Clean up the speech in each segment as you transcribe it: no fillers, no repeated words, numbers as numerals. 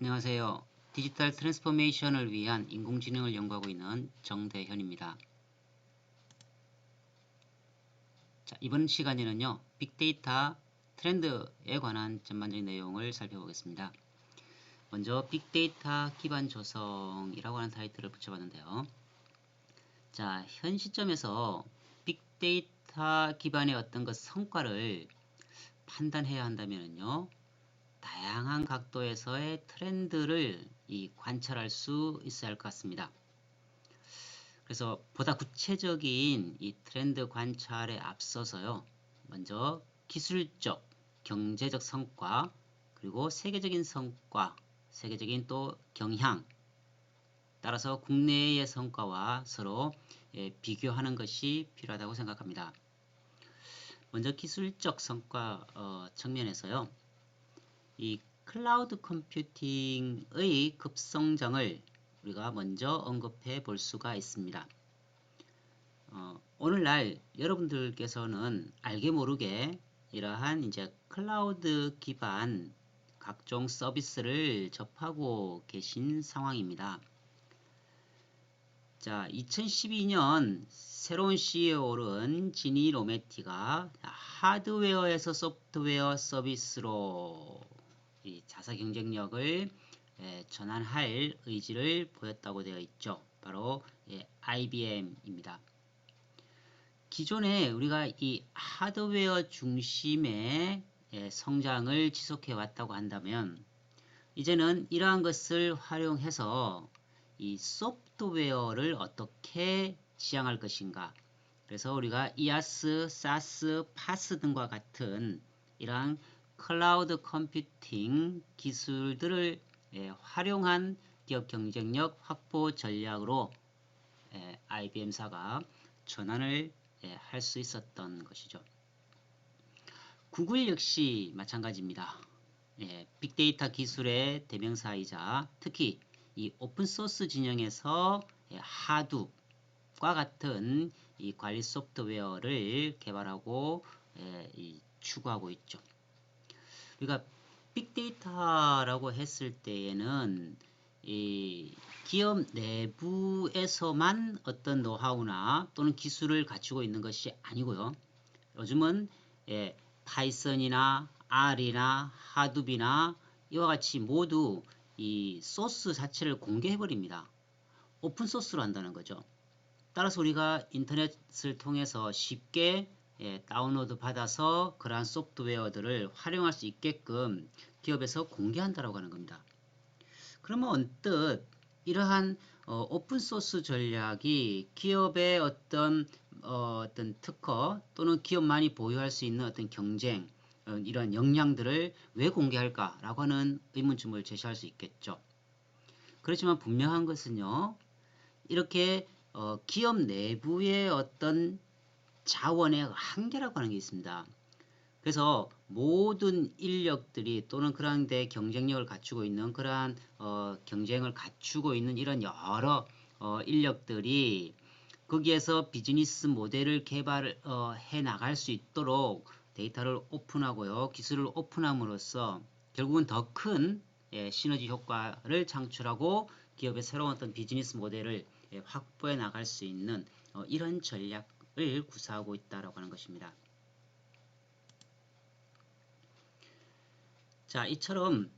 안녕하세요. 디지털 트랜스포메이션을 위한 인공지능을 연구하고 있는 정대현입니다. 자, 이번 시간에는요, 빅데이터 트렌드에 관한 전반적인 내용을 살펴보겠습니다. 먼저 빅데이터 기반 조성이라고 하는 타이틀을 붙여봤는데요. 자, 현 시점에서 빅데이터 기반의 어떤 그 성과를 판단해야 한다면요, 다양한 각도에서의 트렌드를 관찰할 수 있어야 할 것 같습니다. 그래서 보다 구체적인 이 트렌드 관찰에 앞서서요. 먼저 기술적, 경제적 성과, 그리고 세계적인 성과, 세계적인 또 경향, 따라서 국내의 성과와 서로 비교하는 것이 필요하다고 생각합니다. 먼저 기술적 성과 측면에서요. 이 클라우드 컴퓨팅의 급성장을 우리가 먼저 언급해 볼 수가 있습니다. 오늘날 여러분들께서는 알게 모르게 이러한 이제 클라우드 기반 각종 서비스를 접하고 계신 상황입니다. 자, 2012년 새로운 CEO에 오른 지니 로메티가 하드웨어에서 소프트웨어 서비스로 이 자사 경쟁력을 전환할 의지를 보였다고 되어 있죠. 바로 IBM입니다. 기존에 우리가 이 하드웨어 중심의 성장을 지속해 왔다고 한다면 이제는 이러한 것을 활용해서 이 소프트웨어를 어떻게 지향할 것인가. 그래서 우리가 IaaS, SaaS, PaaS 등과 같은 이러한 클라우드 컴퓨팅 기술들을 활용한 기업 경쟁력 확보 전략으로 IBM사가 전환을 할 수 있었던 것이죠. 구글 역시 마찬가지입니다. 빅데이터 기술의 대명사이자 특히 이 오픈소스 진영에서 하둡과 같은 이 관리 소프트웨어를 개발하고 추구하고 있죠. 우리가 빅데이터라고 했을 때에는 이 기업 내부에서만 어떤 노하우나 또는 기술을 갖추고 있는 것이 아니고요. 요즘은 파이썬이나 R이나 하둡이나 이와 같이 모두 이 소스 자체를 공개해 버립니다. 오픈 소스로 한다는 거죠. 따라서 우리가 인터넷을 통해서 쉽게 다운로드 받아서 그러한 소프트웨어들을 활용할 수 있게끔 기업에서 공개한다라고 하는 겁니다. 그러면 언뜻 이러한 오픈소스 전략이 기업의 어떤 특허 또는 기업만이 보유할 수 있는 어떤 경쟁 이런 역량들을 왜 공개할까라고 하는 의문점을 제시할 수 있겠죠. 그렇지만 분명한 것은요. 이렇게 기업 내부의 어떤 자원의 한계라고 하는 게 있습니다. 그래서 모든 인력들이 또는 그러한 데 경쟁력을 갖추고 있는 그러한 경쟁을 갖추고 있는 이런 여러 인력들이 거기에서 비즈니스 모델을 개발해 나갈 수 있도록 데이터를 오픈하고요. 기술을 오픈함으로써 결국은 더 큰 시너지 효과를 창출하고 기업의 새로운 어떤 비즈니스 모델을 확보해 나갈 수 있는 이런 전략을 구사하고 있다고 하는 것입니다. 자, 이처럼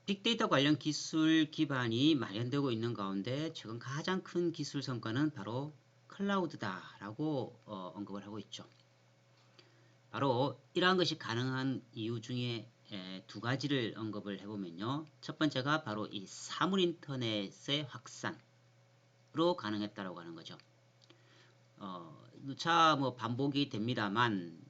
빅데이터 관련 기술 기반이 마련되고 있는 가운데 최근 가장 큰 기술 성과는 바로 클라우드다라고 언급을 하고 있죠. 바로 이러한 것이 가능한 이유 중에 두 가지를 언급을 해보면요. 첫 번째가 바로 이 사물 인터넷의 확산으로 가능했다라고 하는 거죠. 누차 뭐 반복이 됩니다만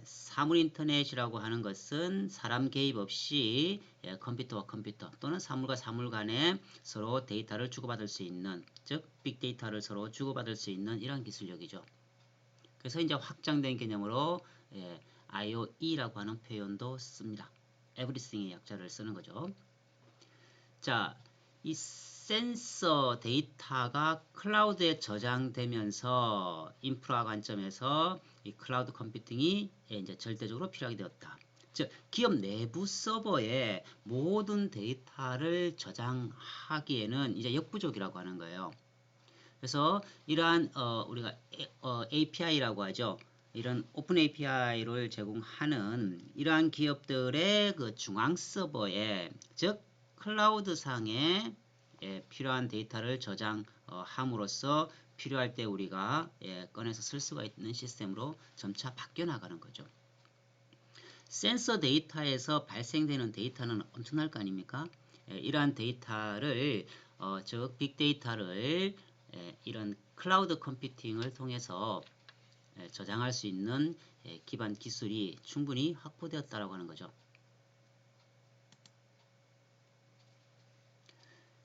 사물 인터넷이라고 하는 것은 사람 개입 없이 컴퓨터와 컴퓨터 또는 사물과 사물 간에 서로 데이터를 주고받을 수 있는 즉 빅데이터를 서로 주고받을 수 있는 이런 기술력이죠. 그래서 이제 확장된 개념으로 IoE라고 하는 표현도 씁니다. Everything의 약자를 쓰는 거죠. 자, 이 센서 데이터가 클라우드에 저장되면서 인프라 관점에서 이 클라우드 컴퓨팅이 이제 절대적으로 필요하게 되었다. 즉 기업 내부 서버에 모든 데이터를 저장하기에는 이제 역부족이라고 하는 거예요. 그래서 이러한 우리가 API라고 하죠. 이런 오픈 API를 제공하는 이러한 기업들의 그 중앙 서버에, 즉 클라우드 상에 필요한 데이터를 저장함으로써 필요할 때 우리가 꺼내서 쓸 수가 있는 시스템으로 점차 바뀌어 나가는 거죠. 센서 데이터에서 발생되는 데이터는 엄청날 거 아닙니까? 이러한 데이터를 즉 빅데이터를 이런 클라우드 컴퓨팅을 통해서 저장할 수 있는 기반 기술이 충분히 확보되었다라고 하는 거죠.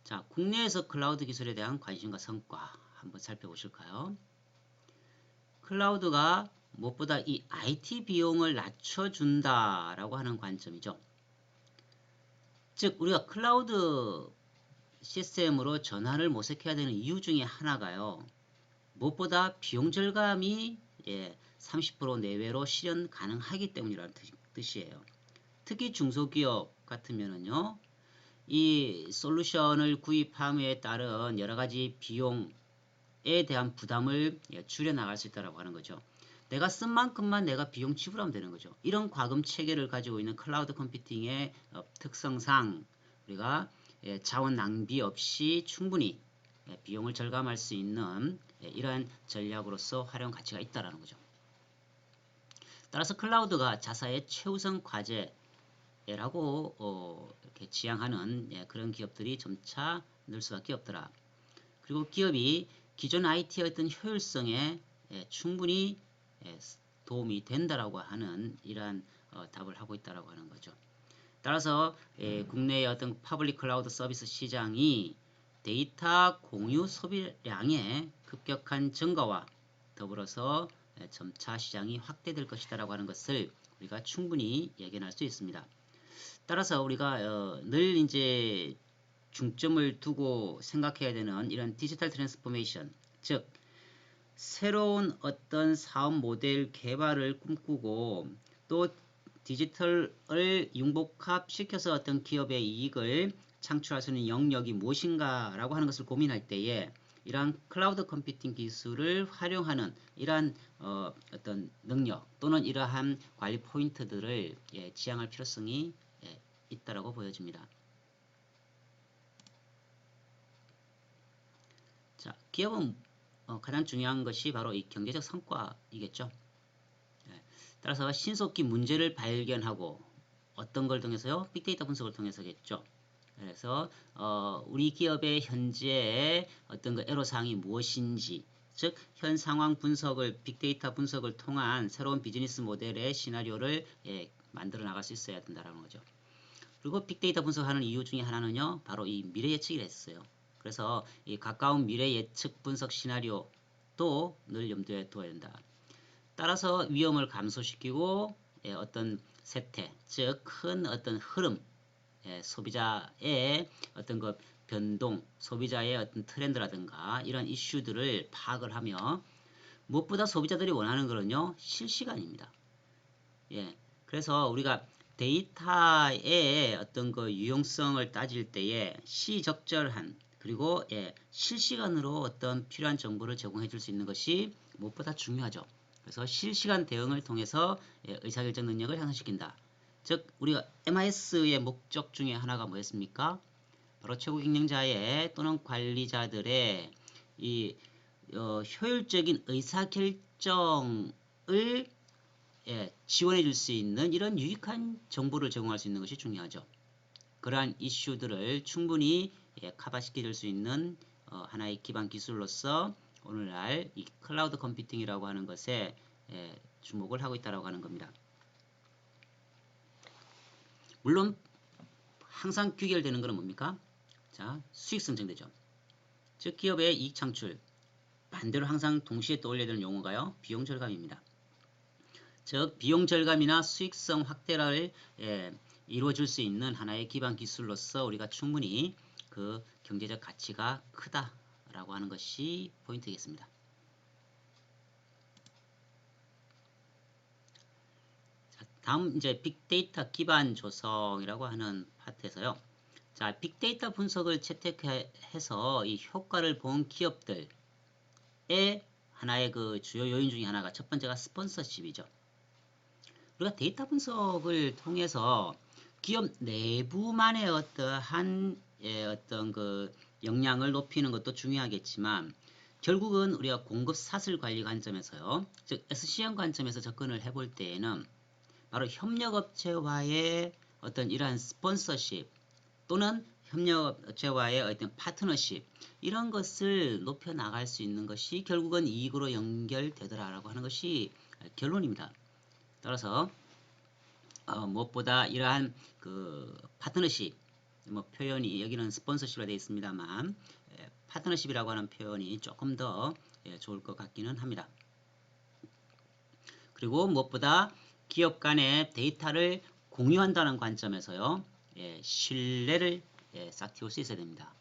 자, 국내에서 클라우드 기술에 대한 관심과 성과 한번 살펴보실까요? 클라우드가 무엇보다 이 IT 비용을 낮춰준다라고 하는 관점이죠. 즉 우리가 클라우드 시스템으로 전환을 모색해야 되는 이유 중에 하나가요. 무엇보다 비용 절감이 30% 내외로 실현 가능하기 때문이라는 뜻이에요. 특히 중소기업 같으면은요, 이 솔루션을 구입함에 따른 여러 가지 비용에 대한 부담을 줄여 나갈 수 있다고 하는 거죠. 내가 쓴 만큼만 내가 비용 지불하면 되는 거죠. 이런 과금 체계를 가지고 있는 클라우드 컴퓨팅의 특성상 우리가 자원 낭비 없이 충분히 비용을 절감할 수 있는 이러한 전략으로서 활용 가치가 있다는 거죠. 따라서 클라우드가 자사의 최우선 과제라고 이렇게 지향하는 그런 기업들이 점차 늘 수밖에 없더라. 그리고 기업이 기존 IT의 어떤 효율성에 충분히 도움이 된다라고 하는 이러한 답을 하고 있다라고 하는 거죠. 따라서 국내의 어떤 퍼블릭 클라우드 서비스 시장이 데이터 공유 소비량의 급격한 증가와 더불어서 점차 시장이 확대될 것이다라고 하는 것을 우리가 충분히 예견할 수 있습니다. 따라서 우리가 늘 이제 중점을 두고 생각해야 되는 이런 디지털 트랜스포메이션, 즉 새로운 어떤 사업 모델 개발을 꿈꾸고 또 디지털을 융복합시켜서 어떤 기업의 이익을 창출할 수 있는 영역이 무엇인가라고 하는 것을 고민할 때에 이러한 클라우드 컴퓨팅 기술을 활용하는 이러한 어떤 능력 또는 이러한 관리 포인트들을 지향할 필요성이 있다라고 보여집니다. 자, 기업은 가장 중요한 것이 바로 이 경제적 성과이겠죠. 따라서 신속히 문제를 발견하고 어떤 걸 통해서요? 빅데이터 분석을 통해서겠죠. 그래서 우리 기업의 현재 어떤 그 애로사항이 무엇인지, 즉 현 상황 분석을 빅데이터 분석을 통한 새로운 비즈니스 모델의 시나리오를 만들어 나갈 수 있어야 된다는 거죠. 그리고 빅데이터 분석하는 이유 중에 하나는요, 바로 이 미래 예측이라 했어요. 그래서 이 가까운 미래 예측 분석 시나리오도 늘 염두에 둬야 된다. 따라서 위험을 감소시키고 어떤 세태, 즉 큰 어떤 흐름, 소비자의 어떤 그 변동, 소비자의 어떤 트렌드라든가 이런 이슈들을 파악을 하며 무엇보다 소비자들이 원하는 거는요, 실시간입니다. 그래서 우리가 데이터의 어떤 그 유용성을 따질 때에 시적절한 그리고 실시간으로 어떤 필요한 정보를 제공해 줄 수 있는 것이 무엇보다 중요하죠. 그래서 실시간 대응을 통해서 의사결정 능력을 향상시킨다. 즉 우리가 MIS의 목적 중에 하나가 뭐였습니까? 바로 최고 경영자의 또는 관리자들의 이 효율적인 의사결정을 지원해 줄 수 있는 이런 유익한 정보를 제공할 수 있는 것이 중요하죠. 그러한 이슈들을 충분히 커버시켜 줄 수 있는 하나의 기반 기술로서 오늘날 이 클라우드 컴퓨팅이라고 하는 것에 주목을 하고 있다고 하는 겁니다. 물론 항상 귀결되는 것은 뭡니까? 자, 수익성 증대죠. 즉 기업의 이익 창출, 반대로 항상 동시에 떠올려야 되는 용어가요, 비용 절감입니다. 즉 비용 절감이나 수익성 확대를 이루어 줄 수 있는 하나의 기반 기술로서 우리가 충분히 그 경제적 가치가 크다라고 하는 것이 포인트겠습니다. 자, 다음 이제 빅데이터 기반 조성이라고 하는 파트에서요. 자, 빅데이터 분석을 채택해서 이 효과를 본 기업들의 하나의 그 주요 요인 중에 하나가 첫 번째가 스폰서십이죠. 우리가 데이터 분석을 통해서 기업 내부만의 어떠한 어떤 그 역량을 높이는 것도 중요하겠지만 결국은 우리가 공급 사슬 관리 관점에서요, 즉 SCM 관점에서 접근을 해볼 때에는 바로 협력업체와의 어떤 이러한 스폰서십 또는 협력업체와의 어떤 파트너십 이런 것을 높여 나갈 수 있는 것이 결국은 이익으로 연결되더라라고 하는 것이 결론입니다. 따라서 무엇보다 이러한 그 파트너십 뭐 표현이 여기는 스폰서십으로 되어 있습니다만 파트너십이라고 하는 표현이 조금 더 좋을 것 같기는 합니다. 그리고 무엇보다 기업 간의 데이터를 공유한다는 관점에서요, 신뢰를 쌓기울 수 있어야 됩니다.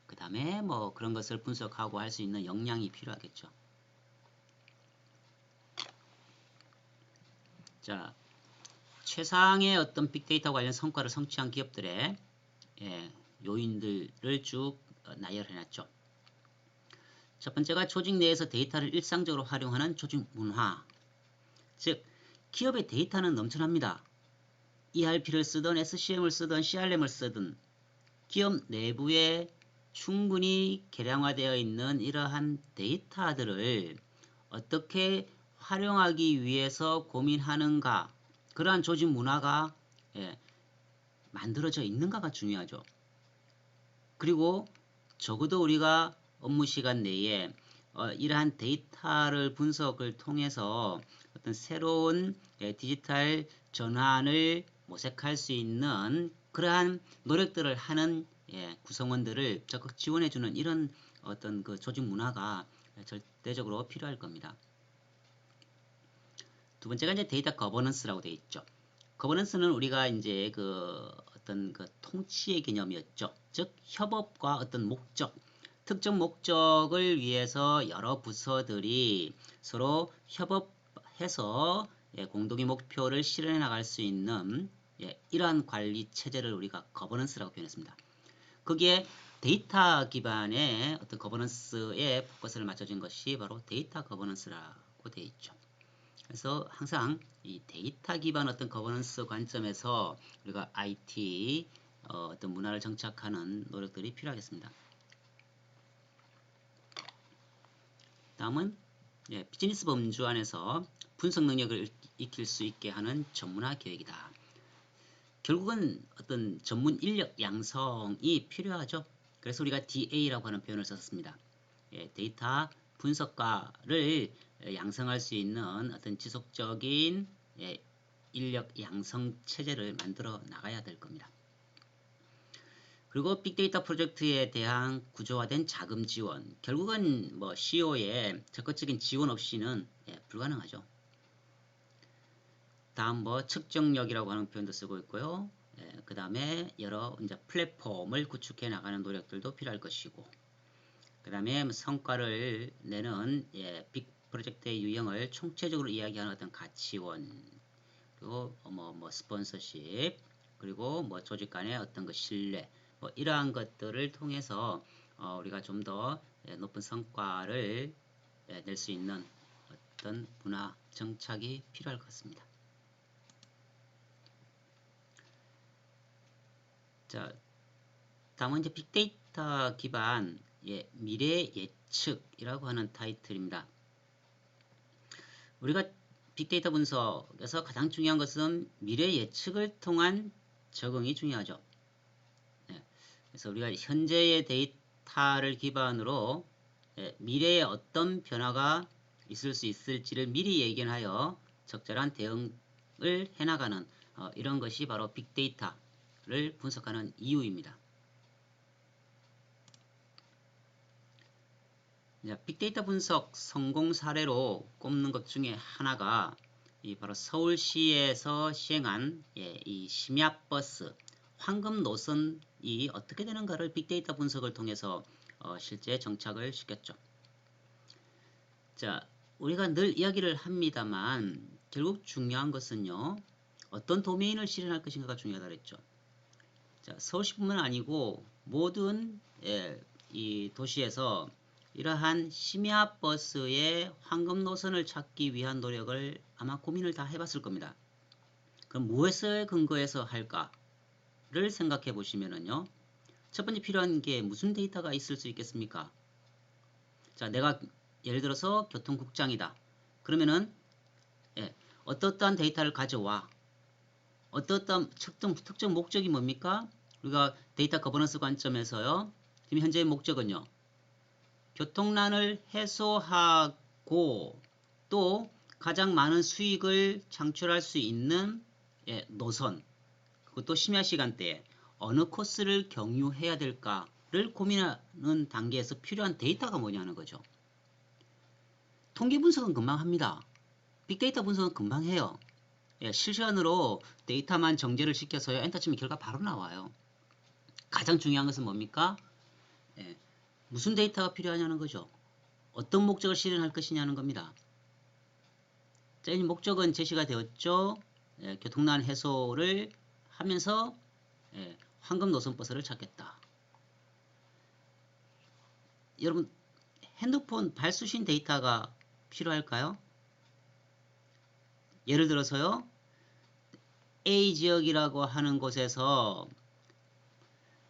그 다음에 뭐 그런 것을 분석하고 할 수 있는 역량이 필요하겠죠. 자, 최상의 어떤 빅데이터 관련 성과를 성취한 기업들의 요인들을 쭉 나열해놨죠. 첫 번째가 조직 내에서 데이터를 일상적으로 활용하는 조직 문화. 즉, 기업의 데이터는 넘쳐납니다. ERP를 쓰든 SCM을 쓰든 CRM을 쓰든 기업 내부에 충분히 개량화되어 있는 이러한 데이터들을 어떻게 활용하기 위해서 고민하는가, 그러한 조직 문화가 만들어져 있는가가 중요하죠. 그리고 적어도 우리가 업무 시간 내에 이러한 데이터를 분석을 통해서 어떤 새로운 디지털 전환을 모색할 수 있는 그러한 노력들을 하는 구성원들을 적극 지원해주는 이런 어떤 그 조직 문화가 절대적으로 필요할 겁니다. 두 번째가 이제 데이터 거버넌스라고 되어 있죠. 거버넌스는 우리가 이제 그 어떤 그 통치의 개념이었죠. 즉 협업과 어떤 목적, 특정 목적을 위해서 여러 부서들이 서로 협업해서 공동의 목표를 실현해 나갈 수 있는 이러한 관리 체제를 우리가 거버넌스라고 표현했습니다. 거기에 데이터 기반의 어떤 거버넌스에 포커스를 맞춰준 것이 바로 데이터 거버넌스라고 되어 있죠. 그래서 항상 이 데이터 기반 어떤 거버넌스 관점에서 우리가 IT 어떤 문화를 정착하는 노력들이 필요하겠습니다. 다음은 비즈니스 범주 안에서 분석 능력을 익힐 수 있게 하는 전문화 교육이다. 결국은 어떤 전문 인력 양성이 필요하죠. 그래서 우리가 DA라고 하는 표현을 썼습니다. 데이터 분석가를 양성할 수 있는 어떤 지속적인 인력 양성 체제를 만들어 나가야 될 겁니다. 그리고 빅데이터 프로젝트에 대한 구조화된 자금 지원. 결국은 뭐 CEO의 적극적인 지원 없이는 불가능하죠. 다음 뭐 측정력이라고 하는 표현도 쓰고 있고요. 그 다음에 여러 이제 플랫폼을 구축해 나가는 노력들도 필요할 것이고, 그 다음에 성과를 내는 빅 프로젝트의 유형을 총체적으로 이야기하는 어떤 가치원, 그리고 뭐 스폰서십, 그리고 뭐 조직 간의 어떤 그 신뢰, 뭐 이러한 것들을 통해서 우리가 좀 더 높은 성과를 낼 수 있는 어떤 문화 정착이 필요할 것 같습니다. 자, 다음은 이제 빅데이터 기반 미래 예측이라고 하는 타이틀입니다. 우리가 빅데이터 분석에서 가장 중요한 것은 미래 예측을 통한 적응이 중요하죠. 그래서 우리가 현재의 데이터를 기반으로 미래에 어떤 변화가 있을 수 있을지를 미리 예견하여 적절한 대응을 해나가는 이런 것이 바로 빅데이터를 분석하는 이유입니다. 빅데이터 분석 성공 사례로 꼽는 것 중에 하나가 바로 서울시에서 시행한 이 심야버스 황금 노선이 어떻게 되는가를 빅데이터 분석을 통해서 실제 정착을 시켰죠. 자, 우리가 늘 이야기를 합니다만 결국 중요한 것은요, 어떤 도메인을 실현할 것인가가 중요하다 그랬죠. 자, 서울시뿐만 아니고 모든 이 도시에서 이러한 심야버스의 황금 노선을 찾기 위한 노력을 아마 고민을 다 해봤을 겁니다. 그럼 무엇에 근거해서 할까를 생각해 보시면은요. 첫 번째 필요한 게 무슨 데이터가 있을 수 있겠습니까? 자, 내가 예를 들어서 교통국장이다. 그러면은 어떠한 데이터를 가져와. 어떠한 특정 목적이 뭡니까? 우리가 데이터 거버넌스 관점에서요. 지금 현재의 목적은요. 교통난을 해소하고 또 가장 많은 수익을 창출할 수 있는 노선, 그것도 심야 시간대에 어느 코스를 경유해야 될까를 고민하는 단계에서 필요한 데이터가 뭐냐는 거죠. 통계 분석은 금방 합니다. 빅데이터 분석은 금방 해요. 실시간으로 데이터만 정제를 시켜서요. 엔터 치면 결과 바로 나와요. 가장 중요한 것은 뭡니까? 무슨 데이터가 필요하냐는 거죠. 어떤 목적을 실현할 것이냐는 겁니다. 자, 이 목적은 제시가 되었죠. 교통난 해소를 하면서 황금 노선 버스를 찾겠다. 여러분 핸드폰 발수신 데이터가 필요할까요? 예를 들어서요. A 지역이라고 하는 곳에서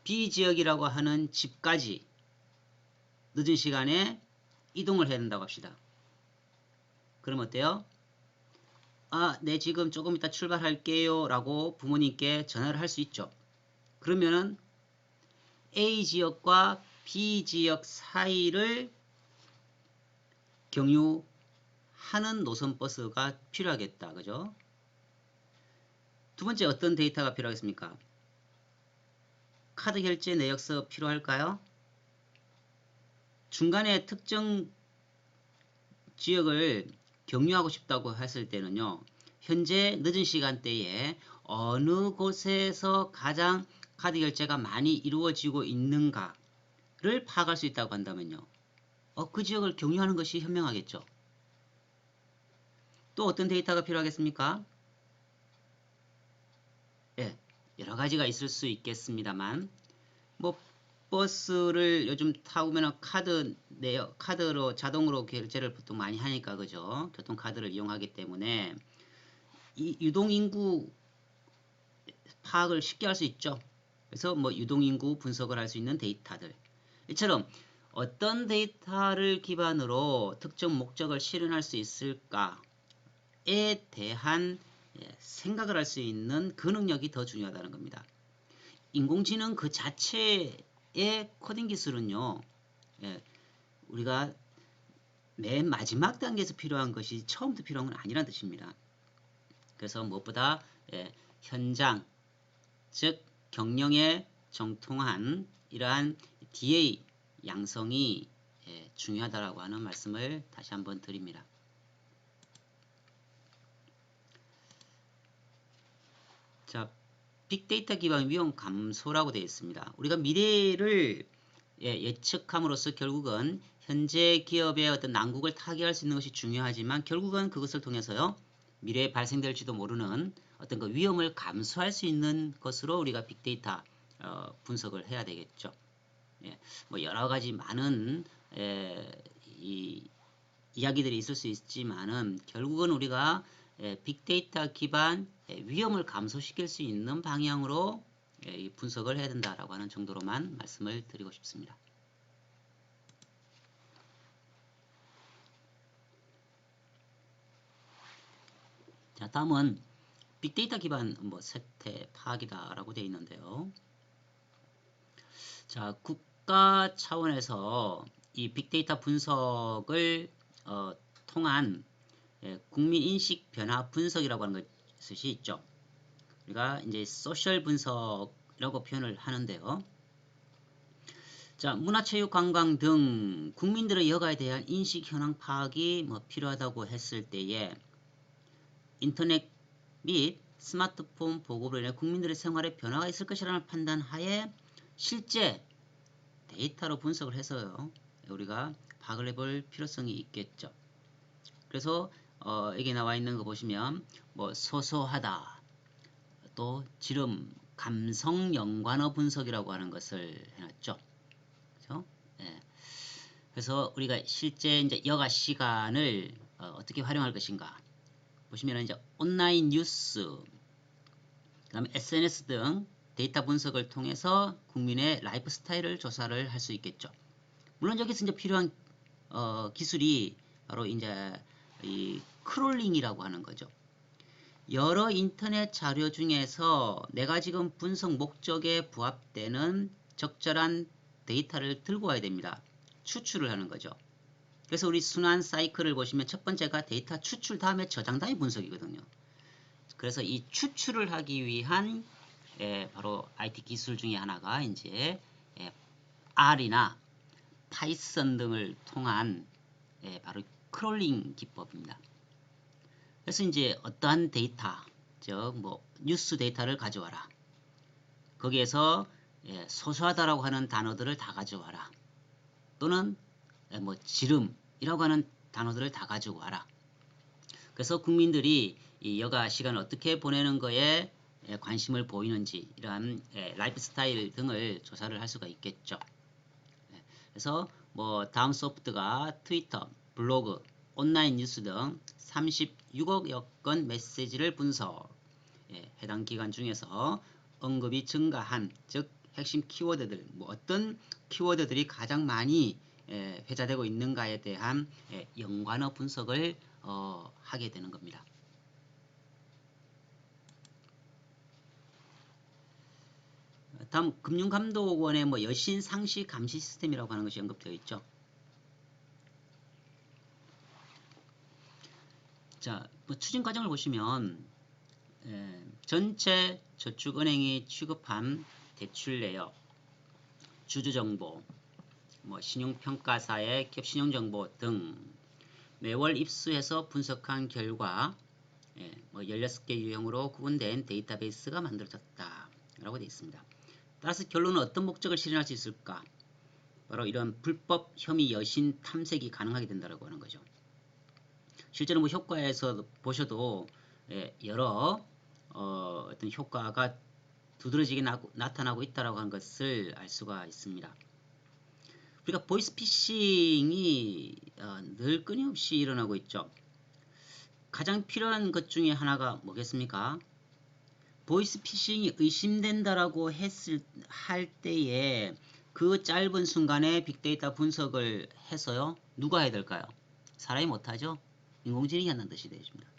B 지역이라고 하는 집까지 늦은 시간에 이동을 해야 된다고 합시다. 그럼 어때요? 아, 네, 지금 조금 이따 출발할게요 라고 부모님께 전화를 할 수 있죠. 그러면은 A 지역과 B 지역 사이를 경유하는 노선버스가 필요하겠다. 그죠? 두 번째 어떤 데이터가 필요하겠습니까? 카드 결제 내역서 필요할까요? 중간에 특정 지역을 경유하고 싶다고 했을 때는요. 현재 늦은 시간대에 어느 곳에서 가장 카드 결제가 많이 이루어지고 있는가를 파악할 수 있다고 한다면요. 그 지역을 경유하는 것이 현명하겠죠. 또 어떤 데이터가 필요하겠습니까? 예, 여러 가지가 있을 수 있겠습니다만 뭐 버스를 요즘 타보면 카드로 자동으로 결제를 보통 많이 하니까 그죠? 교통카드를 이용하기 때문에 이 유동인구 파악을 쉽게 할 수 있죠. 그래서 뭐 유동인구 분석을 할 수 있는 데이터들 이처럼 어떤 데이터를 기반으로 특정 목적을 실현할 수 있을까에 대한 생각을 할 수 있는 그 능력이 더 중요하다는 겁니다. 인공지능 그 자체의 코딩 기술은요. 우리가 맨 마지막 단계에서 필요한 것이 처음부터 필요한 건 아니란 뜻입니다. 그래서 무엇보다 현장, 즉 경영에 정통한 이러한 DA 양성이 중요하다라고 하는 말씀을 다시 한번 드립니다. 자, 빅데이터 기반 위험 감소라고 되어 있습니다. 우리가 미래를 예측함으로써 결국은 현재 기업의 어떤 난국을 타개할 수 있는 것이 중요하지만 결국은 그것을 통해서요. 미래에 발생될지도 모르는 어떤 그 위험을 감소할 수 있는 것으로 우리가 빅데이터 분석을 해야 되겠죠. 뭐 여러 가지 많은 이야기들이 있을 수 있지만은 결국은 우리가 빅데이터 기반 위험을 감소시킬 수 있는 방향으로 분석을 해야 된다라고 하는 정도로만 말씀을 드리고 싶습니다. 자, 다음은 빅데이터 기반 뭐 세태 파악이다라고 되어 있는데요. 자, 국가 차원에서 이 빅데이터 분석을 통한 국민 인식 변화 분석이라고 하는 것이 있죠. 우리가 이제 소셜 분석이라고 표현을 하는데요. 자, 문화체육 관광 등 국민들의 여가에 대한 인식 현황 파악이 뭐 필요하다고 했을 때에 인터넷 및 스마트폰 보급으로 인해 국민들의 생활에 변화가 있을 것이라는 판단하에 실제 데이터로 분석을 해서요. 우리가 파악을 해볼 필요성이 있겠죠. 그래서 여기 나와 있는 거 보시면 뭐 소소하다, 또 지름 감성 연관어 분석이라고 하는 것을 해놨죠. 그렇죠? 예. 그래서 우리가 실제 이제 여가 시간을 어떻게 활용할 것인가 보시면 이제 온라인 뉴스, 그다음에 SNS 등 데이터 분석을 통해서 국민의 라이프 스타일을 조사를 할 수 있겠죠. 물론 여기서 이제 필요한 기술이 바로 이제 이 크롤링이라고 하는 거죠. 여러 인터넷 자료 중에서 내가 지금 분석 목적에 부합되는 적절한 데이터를 들고 와야 됩니다. 추출을 하는 거죠. 그래서 우리 순환 사이클을 보시면 첫 번째가 데이터 추출 다음에 저장 다음에 분석이거든요. 그래서 이 추출을 하기 위한 바로 IT 기술 중에 하나가 이제 R이나 파이썬 등을 통한 바로 크롤링 기법입니다. 그래서 이제 어떠한 데이터, 즉 뭐 뉴스 데이터를 가져와라. 거기에서 소소하다라고 하는 단어들을 다 가져와라. 또는 뭐 지름이라고 하는 단어들을 다 가지고 와라. 그래서 국민들이 이 여가 시간을 어떻게 보내는 거에 관심을 보이는지 이러한 라이프 스타일 등을 조사를 할 수가 있겠죠. 그래서 뭐 다음 소프트가 트위터, 블로그, 온라인 뉴스 등 36억여 건 메시지를 분석, 해당 기간 중에서 언급이 증가한, 즉 핵심 키워드들, 뭐 어떤 키워드들이 가장 많이 회자되고 있는가에 대한 연관어 분석을 하게 되는 겁니다. 다음 금융감독원의 뭐 여신 상시 감시 시스템이라고 하는 것이 언급되어 있죠. 자, 뭐 추진 과정을 보시면 전체 저축은행이 취급한 대출 내역, 주주 정보, 뭐 신용평가사의 기업 신용정보 등 매월 입수해서 분석한 결과 뭐 16개 유형으로 구분된 데이터베이스가 만들어졌다라고 되어 있습니다. 따라서 결론은 어떤 목적을 실현할 수 있을까? 바로 이런 불법 혐의 여신 탐색이 가능하게 된다고 하는 거죠. 실제로 뭐 효과에서 보셔도 여러 어떤 효과가 두드러지게 나타나고 있다고 하는 것을 알 수가 있습니다. 우리가 보이스피싱이 늘 끊임없이 일어나고 있죠. 가장 필요한 것 중에 하나가 뭐겠습니까? 보이스피싱이 의심된다라고 할 때에 그 짧은 순간에 빅데이터 분석을 해서요. 누가 해야 될까요? 사람이 못하죠. 인공지능이 한다는 뜻이 되십니다.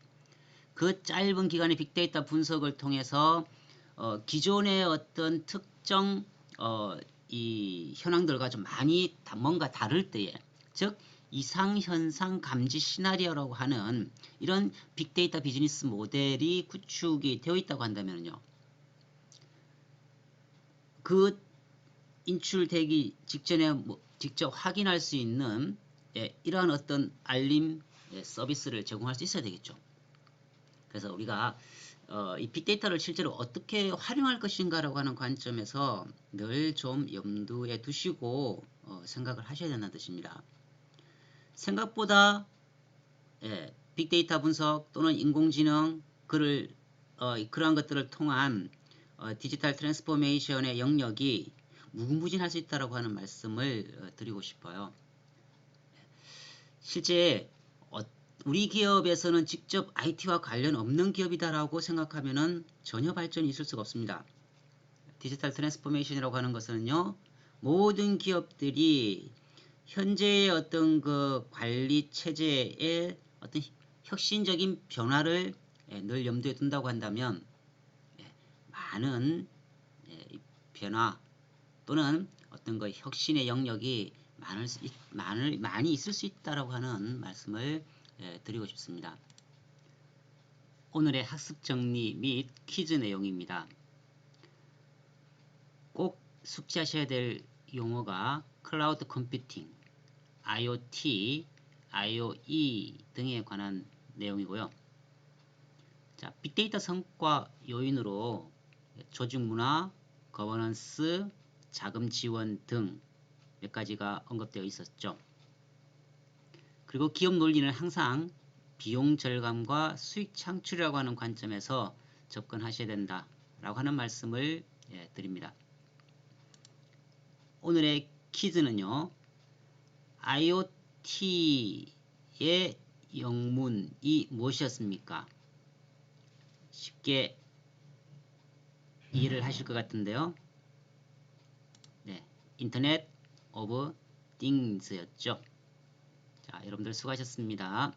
그 짧은 기간의 빅데이터 분석을 통해서 기존의 어떤 특정 이 현황들과 좀 많이 뭔가 다를 때에, 즉 이상현상 감지 시나리오라고 하는 이런 빅데이터 비즈니스 모델이 구축이 되어 있다고 한다면요. 그 인출되기 직전에 뭐 직접 확인할 수 있는 이러한 어떤 알림 서비스를 제공할 수 있어야 되겠죠. 그래서 우리가 이 빅데이터를 실제로 어떻게 활용할 것인가라고 하는 관점에서 늘 좀 염두에 두시고 생각을 하셔야 된다는 뜻입니다. 생각보다 빅데이터 분석 또는 인공지능 그러한 것들을 통한 디지털 트랜스포메이션의 영역이 무궁무진할 수 있다고 하는 말씀을 드리고 싶어요. 실제 우리 기업에서는 직접 IT와 관련 없는 기업이다라고 생각하면은 전혀 발전이 있을 수가 없습니다. 디지털 트랜스포메이션이라고 하는 것은요, 모든 기업들이 현재의 어떤 그 관리 체제의 어떤 혁신적인 변화를 늘 염두에 둔다고 한다면 많은 변화 또는 어떤 그 혁신의 영역이 많이 있을 수 있다라고 하는 말씀을 드리고 싶습니다. 오늘의 학습 정리 및 퀴즈 내용입니다. 꼭 숙지하셔야 될 용어가 클라우드 컴퓨팅, IoT, IoE 등에 관한 내용이고요. 자, 빅데이터 성과 요인으로 조직 문화, 거버넌스, 자금 지원 등 몇 가지가 언급되어 있었죠. 그리고 기업 논리는 항상 비용 절감과 수익 창출이라고 하는 관점에서 접근하셔야 된다 라고 하는 말씀을 드립니다. 오늘의 퀴즈는요. IoT의 영문이 무엇이었습니까? 쉽게 이해를 하실 것 같은데요. 네, 인터넷 오브 띵스였죠. 자, 여러분들 수고하셨습니다.